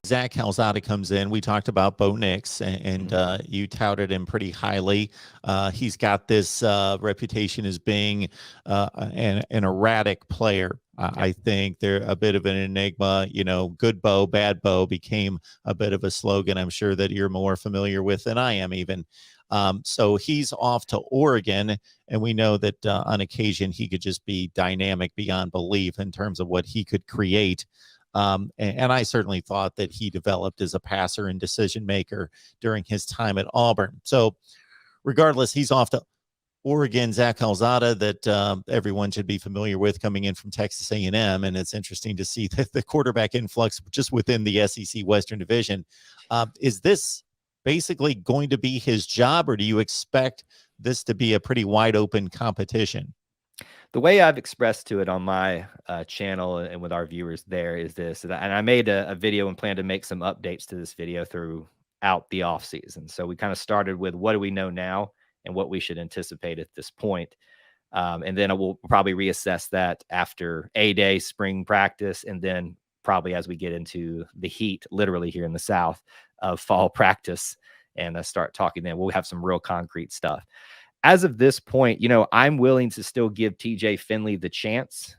Zach Calzada comes in. We talked about Bo Nix, and you touted him pretty highly. He's got this reputation as being an erratic player. I think they're a bit of an enigma. You know, good Bo, bad Bo became a bit of a slogan I'm sure that you're more familiar with than I am even. So he's off to Oregon, and we know that on occasion he could just be dynamic beyond belief in terms of what he could create. And I certainly thought that he developed as a passer and decision maker during his time at Auburn. So regardless, he's off to Oregon. Zach Calzada, that everyone should be familiar with, coming in from Texas A&M. And it's interesting to see that the quarterback influx just within the SEC Western Division. Is this basically going to be his job, or do you expect this to be a pretty wide open competition? The way I've expressed to it on my channel and with our viewers there is this, and I made a video and plan to make some updates to this video throughout the offseason. So we kind of started with what do we know now and what we should anticipate at this point. And then we'll probably reassess that after A-Day, spring practice, and then probably as we get into the heat, literally here in the South, of fall practice, and start talking then. We'll have some real concrete stuff. As of this point, you know, I'm willing to still give TJ Finley the chance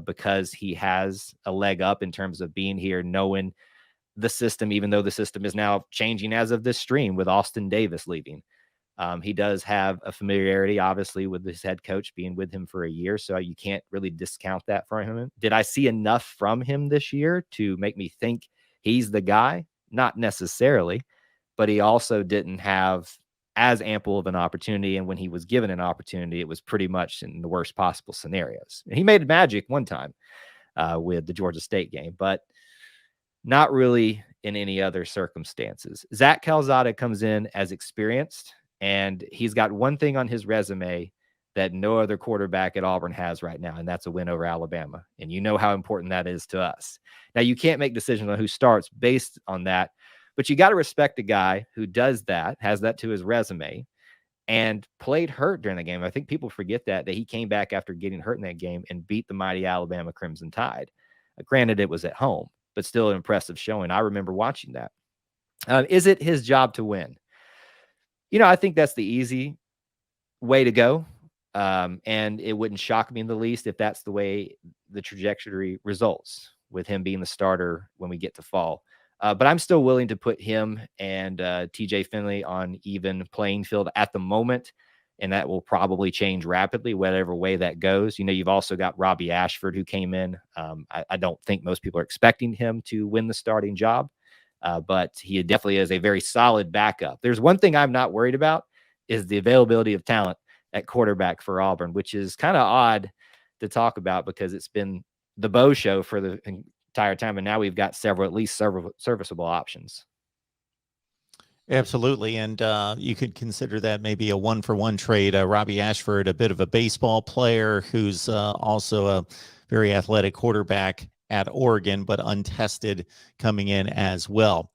because he has a leg up in terms of being here, knowing the system, even though the system is now changing as of this stream with Austin Davis leaving. He does have a familiarity, obviously, with his head coach being with him for a year, so you can't really discount that from him. Did I see enough from him this year to make me think he's the guy? Not necessarily, but he also didn't have as ample of an opportunity, and when he was given an opportunity, it was pretty much in the worst possible scenarios. And he made magic one time with the Georgia State game, but not really in any other circumstances. Zach Calzada comes in as experienced, and he's got one thing on his resume that no other quarterback at Auburn has right now, and that's a win over Alabama. And you know how important that is to us. Now, you can't make decisions on who starts based on that, but you got to respect a guy who does that, has that to his resume, and played hurt during the game. I think people forget that he came back after getting hurt in that game and beat the mighty Alabama Crimson Tide. Granted, it was at home, but still an impressive showing. I remember watching that. Is it his job to win? You know, I think that's the easy way to go. And it wouldn't shock me in the least if that's the way the trajectory results, with him being the starter when we get to fall. But I'm still willing to put him and TJ Finley on even playing field at the moment, and that will probably change rapidly, whatever way that goes. You know, you've also got Robbie Ashford, who came in. I don't think most people are expecting him to win the starting job, but he definitely is a very solid backup. There's one thing I'm not worried about, is the availability of talent at quarterback for Auburn, which is kind of odd to talk about because it's been the Bo show for the entire time, and now we've got at least several serviceable options. Absolutely, and you could consider that maybe a one-for-one trade. Robbie Ashford, a bit of a baseball player who's also a very athletic quarterback at Oregon, but untested coming in as well.